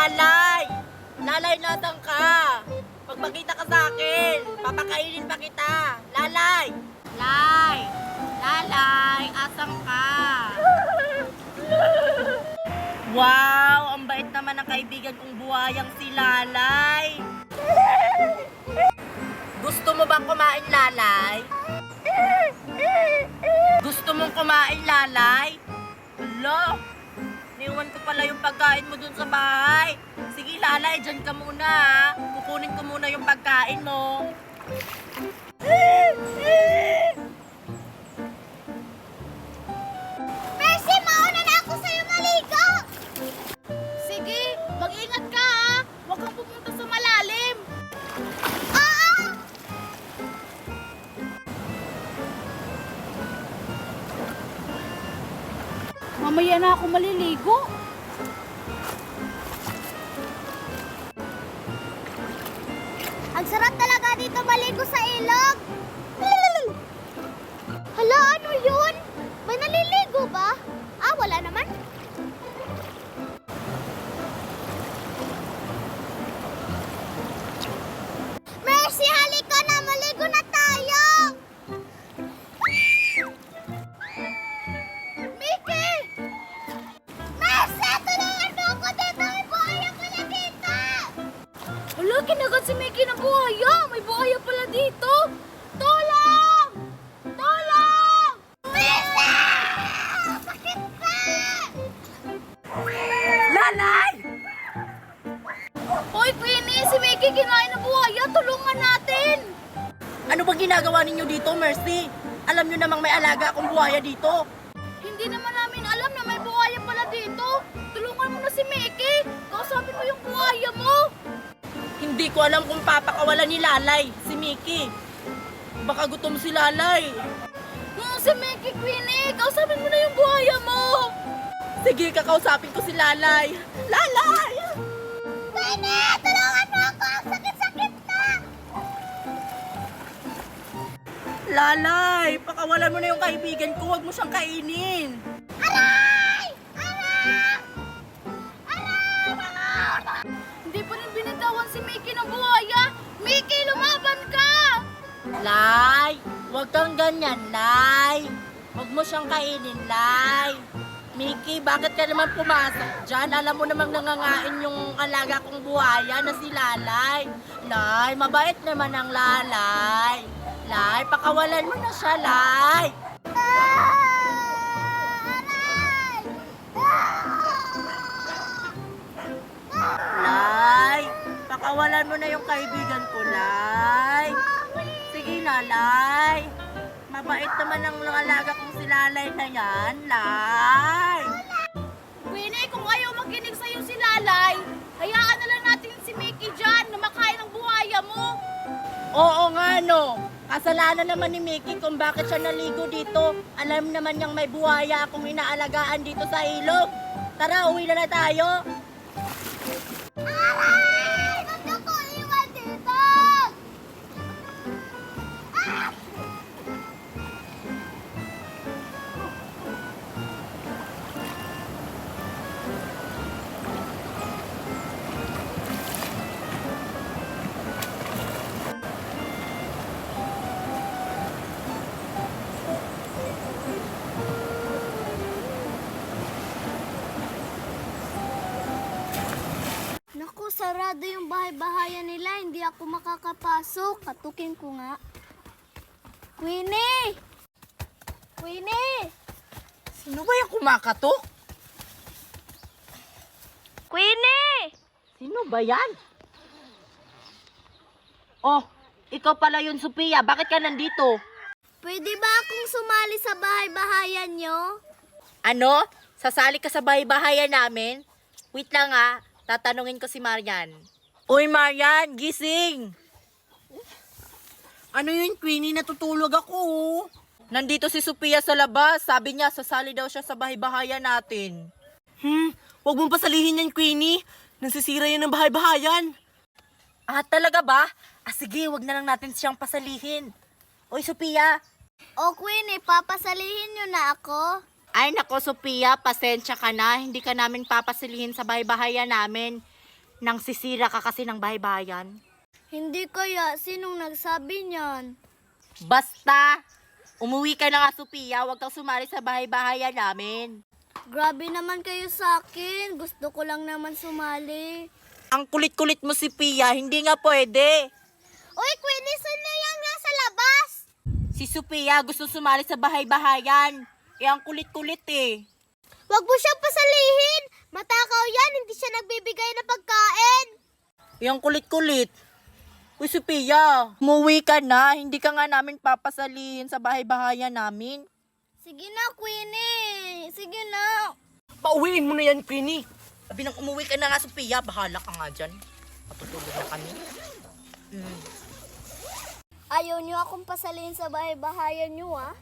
Lalay! Lalay, nasaan ka? Pagpakita ka sa akin, papakainin pa kita. Lalay! Lay! Lalay, asan ka? Wow, ang bait naman ng kaibigan kong buhayang si Lalay. Gusto mo bang kumain, Lalay? Gusto mong kumain, Lalay? Hala, niwan ko pala yung pagkain mo dun sa bahay. Sige, Lalay, dyan ka muna ha. Kukunin ko muna yung pagkain mo. Mercy, mauna na ako sa'yo maligo! Sige, mag-ingat ka ha! Huwag kang pupunta sa malalim! Oo! Mamaya na ako maliligo. Ang sarap talaga dito maligo sa ilog. Hala, ano yun? May naliligo ba? Ah, wala naman. Mercy, halika na. Maligo na tayo. Mickey! Mercy, tulungan mo ako dito. May buhaya pala dito. Hala, kinagat si Mickey ng buhaya. May buhaya pala dito. Tulong! Tulong! Mercy! Sakit pa! Lalay! Hoy, Queenie! Si Mickey kinain ng buhaya. Tulungan natin! Ano bang ginagawa ninyo dito, Mercy? Alam nyo namang may alaga akong buhaya dito. Hindi naman namin alam na may buhaya pala dito. Tulungan mo na si Mickey. Kausapin mo yung buhaya mo. Hindi ko alam kung papakawalan ni Lalay, si Mickey. Baka gutom si Lalay. Si Mickey, Queenie. Kausapin mo na yung buhaya mo. Sige, kakausapin ko si Lalay. Lalay! Queenie, tulungan mo ako. Ang sakit-sakit na. Lalay, pakawalan mo na yung kaibigan ko. Huwag mo siyang kainin. Aray! Aray! Aray! Hindi pa rin binitawan si Mickey ng buhaya. Mickey, lumaban ka! Lay, huwag kang ganyan, Lay. Huwag mo siyang kainin, Lay. Mickey, bakit ka naman pumasok dyan? Alam mo namang nangangain yung alaga kong buhaya na si Lalay. Lay, mabait naman ang Lalay. Lay, pakawalan mo na siya, Lay. Lay, pakawalan mo na yung kaibigan ko, Lay. Sige na, Lay. Mabait naman ang alaga kong si Lalay na yan, Lay. Queenie, kung ayaw makinig sa'yo si Lalay, hayaan na lang natin si Mickey dyan na makain ng buhaya mo. Oo nga, no. Kasalanan naman ni Mickey kung bakit siya naligo dito. Alam naman niyang may buhaya akong inaalagaan dito sa ilog. Tara, uwi na tayo. Aray! Huwag niyo ko iwan dito! Ah! Naku, sarado yung bahay-bahayan nila. Hindi ako makakapasok. Katukin ko nga. Queenie! Queenie! Sino ba yung kumakatok? Queenie! Sino ba yan? Oh, ikaw pala yun, Sophia. Bakit ka nandito? Pwede ba akong sumali sa bahay-bahayan nyo? Ano? Sasali ka sa bahay-bahayan namin? Wait lang ah. Tatanungin ko si Marian. Uy, Marian! Gising! Ano yun, Queenie? Natutulog ako. Nandito si Sophia sa labas. Sabi niya, sasali daw siya sa bahay-bahayan natin. Huwag mong pasalihin yan, Queenie. Nansisira yan ng bahay-bahayan. Ah, talaga ba? Ah, sige, wag na lang natin siyang pasalihin. Uy, Sophia! O Queenie, papasalihin nyo na ako? Ay, nako, Sophia, pasensya ka na. Hindi ka namin papasalihin sa bahay-bahayan namin. Nang sisira ka kasi ng bahay-bahayan. Hindi kaya, sinong nagsabi niyan? Basta, umuwi ka na nga, Sophia. Huwag kang sumali sa bahay-bahayan namin. Grabe naman kayo sa akin. Gusto ko lang naman sumali. Ang kulit-kulit mo, Sophia. Hindi nga pwede. Uy, Queenie, sino yan nga sa labas? Si Sophia gusto sumali sa bahay-bahayan. Ang kulit-kulit eh. Wag mo siyang pasalihin. Matakaw yan, hindi siya nagbibigay ng pagkain. Ang kulit-kulit. Uy, Sophia, umuwi ka na. Hindi ka nga namin papasalihin sa bahay-bahayan namin. Sige na, Queenie. Sige na. Pauwiin mo na yan, Queenie. Sabi nang umuwi ka na nga, Sophia. Bahala ka nga dyan. Matutulog na kami. Ayaw niyo akong pasalihin sa bahay-bahayan niyo, ah.